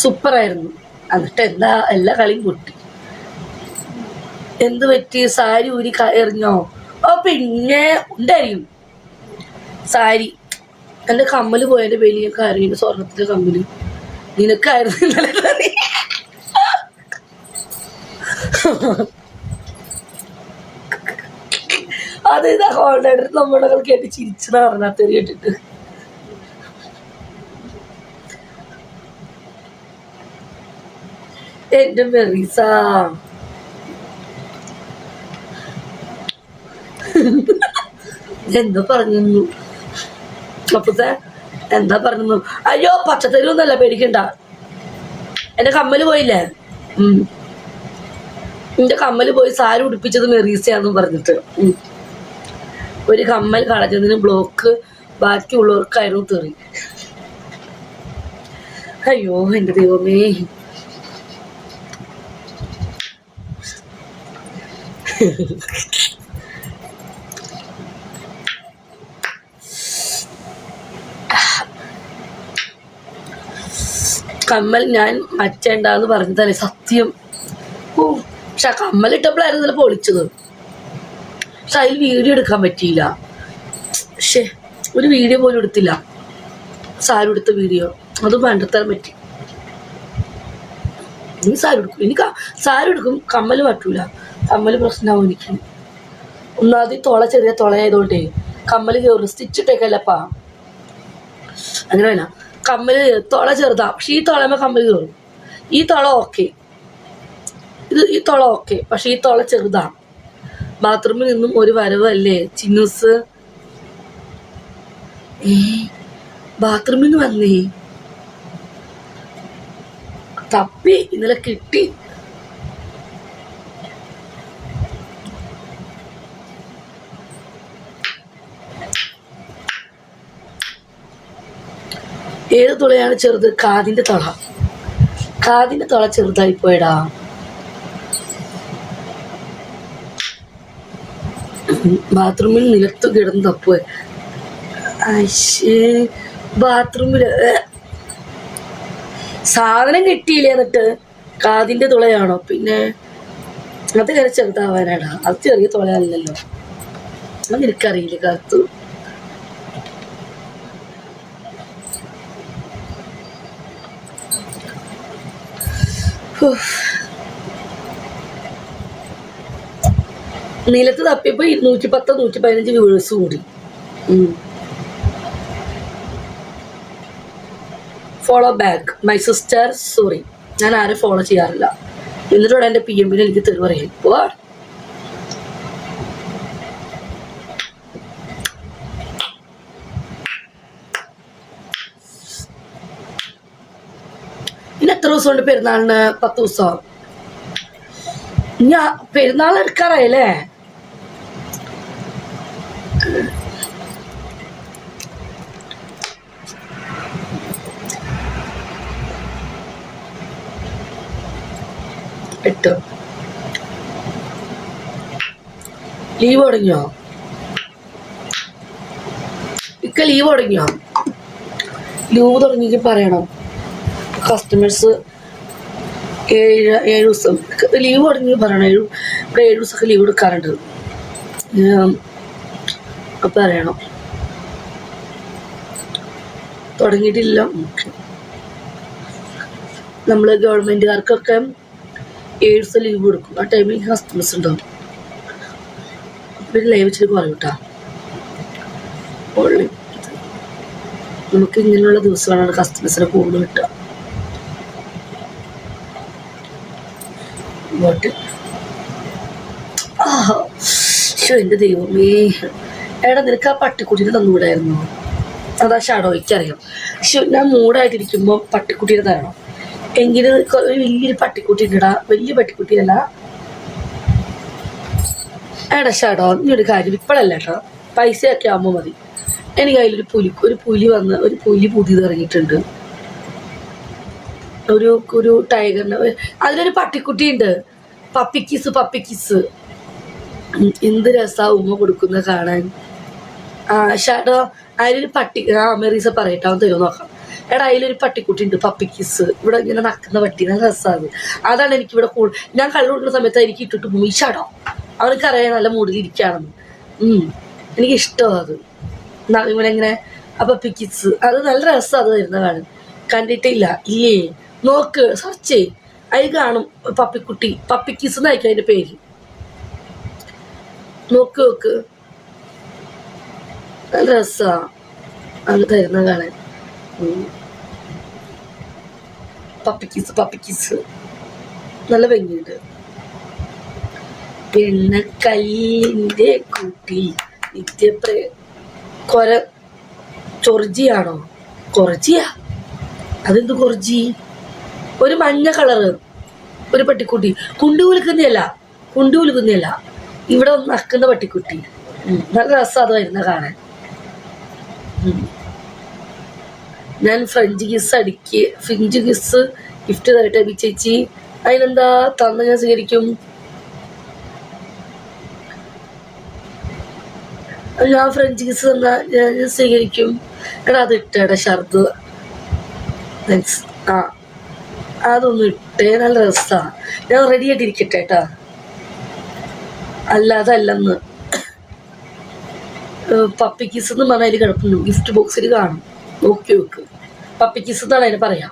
സൂപ്പറായിരുന്നു. എന്നിട്ട് എല്ലാ കളിയും പൊട്ടി. എന്ത് പറ്റി? സാരി ഊരി എറിഞ്ഞോ? ഓ പിന്നെ ഉണ്ടായിരിക്കും സാരി. എൻ്റെ കമ്മല് പോയതിൻ്റെ വലിയ കാര്യം, സ്വർണത്തിൻ്റെ കമ്മല് നിനക്കായിരുന്നു ഇന്നലെ. അത് ഇതാ ഹോൾഡർ നമ്മുടെ കേട്ട് ചിരിച്ചതാ പറഞ്ഞാൽ കേട്ടിട്ട്. എന്റെ മെറീസ എന്താ പറഞ്ഞു അപ്പത്തെ? എന്താ പറഞ്ഞു? അയ്യോ പച്ചത്തരൊന്നല്ല, പേടിക്കണ്ട. എന്റെ കമ്മല് പോയില്ലേ? എന്റെ കമ്മല് പോയി. സാരി ഉടുപ്പിച്ചത് മെറീസയാന്ന് പറഞ്ഞിട്ട് ഒരു കമ്മൽ കളഞ്ഞതിന് ബ്ലോക്ക്, ബാക്കിയുള്ളവർക്കായിരുന്നു തെറി. അയ്യോ എന്റെ ദൈവമേ. കമ്മൽ ഞാൻ മറ്റേണ്ടാന്ന് പറഞ്ഞതല്ലേ സത്യം. പക്ഷെ ആ കമ്മലിട്ടപ്പോഴായിരുന്നു ഇന്നലെ പൊളിച്ചത്. പക്ഷെ അതിൽ വീഡിയോ എടുക്കാൻ പറ്റിയില്ല. പക്ഷേ ഒരു വീഡിയോ പോലും എടുത്തില്ല. സാരി എടുത്ത വീഡിയോ അത് വേണ്ടത്താൻ പറ്റി. ഇനി സാരി എടുക്കും, എനിക്ക് സാരി എടുക്കും, കമ്മല് പറ്റൂല. കമ്മല് പ്രശ്നമാവും എനിക്ക്. ഒന്നാമത് തുള ചെറിയ തുളയായതുകൊണ്ടേ കമ്മല് കയറും. സ്റ്റിച്ചിട്ടേക്കല്ലപ്പാ, അങ്ങനെ വേണം. കമ്മല് തുള ചെറുതാ, പക്ഷെ ഈ തുളയുമ്പോൾ കമ്മല് കയറും. ഈ തുള ഓക്കെ, ഈ തുള ഓക്കെ, പക്ഷെ ഈ തുള ചെറുതാ. ബാത്റൂമിൽ നിന്നും ഒരു വരവല്ലേ ചിന്നൂസ്? ബാത്റൂമിൽ നിന്ന് വന്നേ, തപ്പി ഇന്നലെ കിട്ടി. ഏത് തുളയാണ് ചെറുത്? കാതിന്റെ തുള. കാതിന്റെ തുള ചെറുതായി പോയടാ. ബാത്റൂമിൽ നിലത്ത് കിടന്ന് തപ്പുക. ബാത്റൂമില് സാധനം കിട്ടിയില്ലേ? എന്നിട്ട് കാതിന്റെ തുളയാണോ? പിന്നെ അത് കയറി ചെറുതാവാനാടാ. അത് ചെറിയ തുളയല്ലല്ലോ. അത് നിനക്കറിയില്ല കാത്തു. നിലത്ത് തപ്പിയപ്പോ 210 115 വ്യൂവേഴ്സ് കൂടി. Follow back my sister. Sorry, ഞാൻ ആരും ഫോളോ ചെയ്യാറില്ല. എന്നിട്ടോടെ എൻ്റെ PMൽ എനിക്ക് തെളിവ് പറയാം. ഇനി എത്ര ദിവസം കൊണ്ട് പെരുന്നാളിന്? 10 ദിവസം. ഞാൻ പെരുന്നാൾ എടുക്കാറായല്ലേ? എട്ട്. ലീവ് തുടങ്ങിയോ? ഇക്ക ലീവ് തുടങ്ങിയോ? ലീവ് തുടങ്ങിയെങ്കിൽ പറയണം. കസ്റ്റമേഴ്സ് 7 ദിവസം ലീവ് തുടങ്ങി പറയണം. ഇവിടെ 7 ദിവസമൊക്കെ ലീവ് എടുക്കാറുണ്ട്. അപ്പം അറിയണം. തുടങ്ങിയിട്ടില്ല. നമ്മൾ ഗവൺമെൻറ്റുകാർക്കൊക്കെ 7 ദിവസം ലീവ് കൊടുക്കും. ആ ടൈമിൽ കസ്റ്റമേഴ്സ് ഉണ്ടാവും. അപ്പം ലൈവ് വെച്ചിട്ട് കുറയും കേട്ടോ. നമുക്ക് ഇങ്ങനെയുള്ള ദിവസമാണ് കസ്റ്റമേഴ്സിനെ കൂടുതൽ കിട്ടുക. എൻ്റെ ദൈവമേ. എടാ നിനക്ക് ആ പട്ടിക്കുട്ടീനെ തന്നുകൂടായിരുന്നു? അതാ ഷാഡോയ്ക്കറിയാം. പക്ഷെ ഞാൻ മൂടായിട്ടിരിക്കുമ്പോൾ പട്ടിക്കുട്ടീനെ തരണം. എങ്കിലും ഒരു വലിയൊരു പട്ടിക്കുട്ടി ഉണ്ടടാ. വലിയ പട്ടിക്കുട്ടിയല്ല. എടാ ഷാഡോ, നീ ഒരു കാര്യം ഇപ്പോഴല്ല കേട്ടോ, പൈസയൊക്കെ ആകുമ്പോൾ മതി. എനിക്ക് അതിലൊരു ഒരു പുലി പുതിയത് ഇറങ്ങിയിട്ടുണ്ട്. ഒരു ടൈഗറിന് അതിലൊരു പട്ടിക്കുട്ടി ഉണ്ട്. പപ്പിക്കിസ്. എന്ത് രസാ ഉമ്മ കൊടുക്കുന്ന കാണാൻ. ഷാഡോ അതിലൊരു മെറീസ പറയട്ടെ, അവൻ തരുമോ നോക്കാം. എടാ അതിലൊരു പട്ടിക്കുട്ടി ഉണ്ട് പപ്പിക്കിസ്, ഇവിടെ ഇങ്ങനെ നക്കുന്ന പട്ടി, നല്ല രസമാണ്. അതാണ് എനിക്കിവിടെ ഞാൻ കള്ളുകൊണ്ടുന്ന സമയത്ത് എനിക്ക് ഇട്ടിട്ട് പോകും ഈ ഷടോ, അവനക്കറിയാം നല്ല മൂഡിലിരിക്കുകയാണെന്ന്. എനിക്കിഷ്ടമാണ് അത്. ഇവിടെ ഇങ്ങനെ ആ പപ്പിക്കിസ്, അത് നല്ല രസം. അത് വരുന്നതാണ്, കണ്ടിട്ടില്ല ഇല്ലേ? നോക്ക്, സെർച്ച് ചെയ്, അതിൽ കാണും പപ്പിക്കുട്ടി, പപ്പിക്കിസ് എന്നായിരിക്കും അതിൻ്റെ പേര്. നോക്ക് നോക്ക്, നല്ല രസമാണ് അത് തരുന്ന കാണാൻ. പപ്പിക്കിസ് നല്ല ഭംഗിയുണ്ട്. പിന്നെ കല്ലിൻ്റെ കൂട്ടി ചൊർജിയാണോ? കൊറജിയാ? അതെന്ത് കൊറജി? ഒരു മഞ്ഞ കളറ് ഒരു പട്ടിക്കുട്ടി, കുണ്ടി കുലുക്കുന്നല്ല, ഇവിടെ ഒന്ന് നക്കുന്ന പട്ടിക്കുട്ടി. നല്ല രസം അത് വരുന്ന കാണാൻ. ഞാൻ ഫ്രഞ്ച് കിസ് ഗിഫ്റ്റ് തരട്ടെ ബി ചേച്ചി? അതിനെന്താ, തന്ന ഞാൻ സ്വീകരിക്കും. ഞാൻ ഫ്രഞ്ച് കിസ് തന്നാ ഞാൻ സ്വീകരിക്കും. എടാ അത് ഇട്ടേടാ ഷർട്ട്, താങ്ക്സ്. അതൊന്നും ഇട്ടേ, നല്ല രസാ. ഞാൻ റെഡി ആയിട്ടിരിക്കട്ടെ കേട്ടാ. അല്ലാതല്ലെന്ന് പപ്പിക്കിസ് എന്ന് പറഞ്ഞാൽ അതിൽ കിടപ്പുണ്ട്, ഗിഫ്റ്റ് ബോക്സിൽ കാണും, നോക്കി നോക്ക്. പപ്പിക്കിസ് എന്നാണ് അതിന് പറയാം.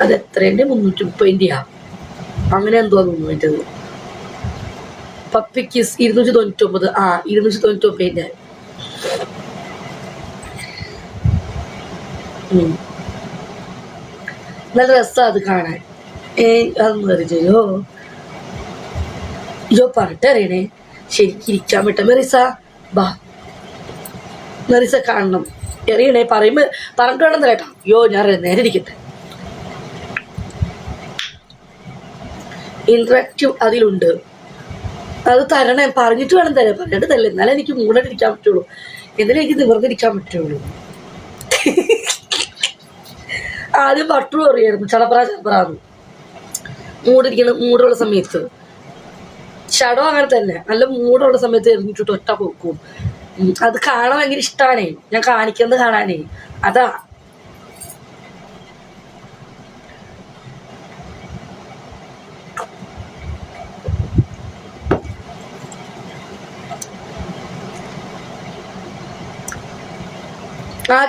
അത് എത്രേൻ്റെ? 330 അങ്ങനെ എന്തോ തോന്നുന്നു അതിൻ്റെത്. പപ്പിക്കിസ് 299. 299. നല്ല രസമാണ് അത് കാണാൻ. അതൊന്നും അറിയോ? പറഞ്ഞിട്ട് അറിയണേ, ശരിക്കും ഇരിക്കാൻ വിട്ട മെറിസ. ബാ മെറിസ കാണണം, എറിയണേ, പറഞ്ഞിട്ട് വേണം കേട്ടോ. ഞാൻ നേരെ ഇരിക്കട്ടെ. ഇന്ററാക്റ്റീവ് അതിലുണ്ട്, അത് തരണേ, പറഞ്ഞിട്ട് വേണം തരാൻ. പറഞ്ഞിട്ട് തരില്ല, എന്നാലും എനിക്ക് മൂടായിട്ടിരിക്കാൻ പറ്റുള്ളൂ, എന്നാലും എനിക്ക് നിവർന്നിരിക്കാൻ പറ്റുള്ളൂ. ആദ്യം പട്ടു അറിയായിരുന്നു, ചടപ്പറാന്ന് മൂടുള്ള സമയത്ത്. ഷടോ അങ്ങനെ തന്നെ, നല്ല മൂടുള്ള സമയത്ത് എറിഞ്ഞിട്ടിട്ട് ഒറ്റ പോക്കും. അത് കാണാൻ ഭയങ്കര ഇഷ്ടമാണേ, ഞാൻ കാണിക്കുന്നത് കാണാനേ, അതാ.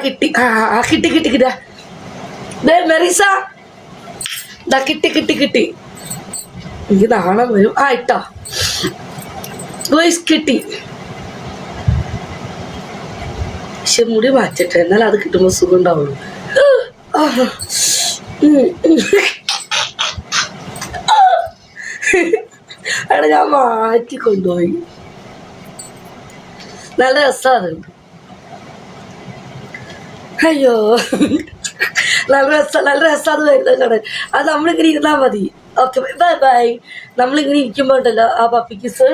കിട്ടി മെറിസ, കിട്ടി. എനിക്ക് നാണം വരും. ഇട്ടാ കിട്ടി. പക്ഷെ മുടി മാറ്റട്ടെ, എന്നാലും അത് കിട്ടുമ്പോൾ സുഖം ഉണ്ടാവുള്ളൂ. അവിടെ ഞാൻ മാറ്റി കൊണ്ടുപോയി. നല്ല രസമാണ്. അയ്യോ, നല്ല രസം അത് വരുന്നത് കാണാൻ. അത് നമ്മളിങ്ങനെ ഇരുന്നാൽ മതി. Okay, bye. നമ്മളിങ്ങനെ ഇരിക്കുമ്പോൾ ഉണ്ടല്ലോ ആ പപ്പിക്കിസ്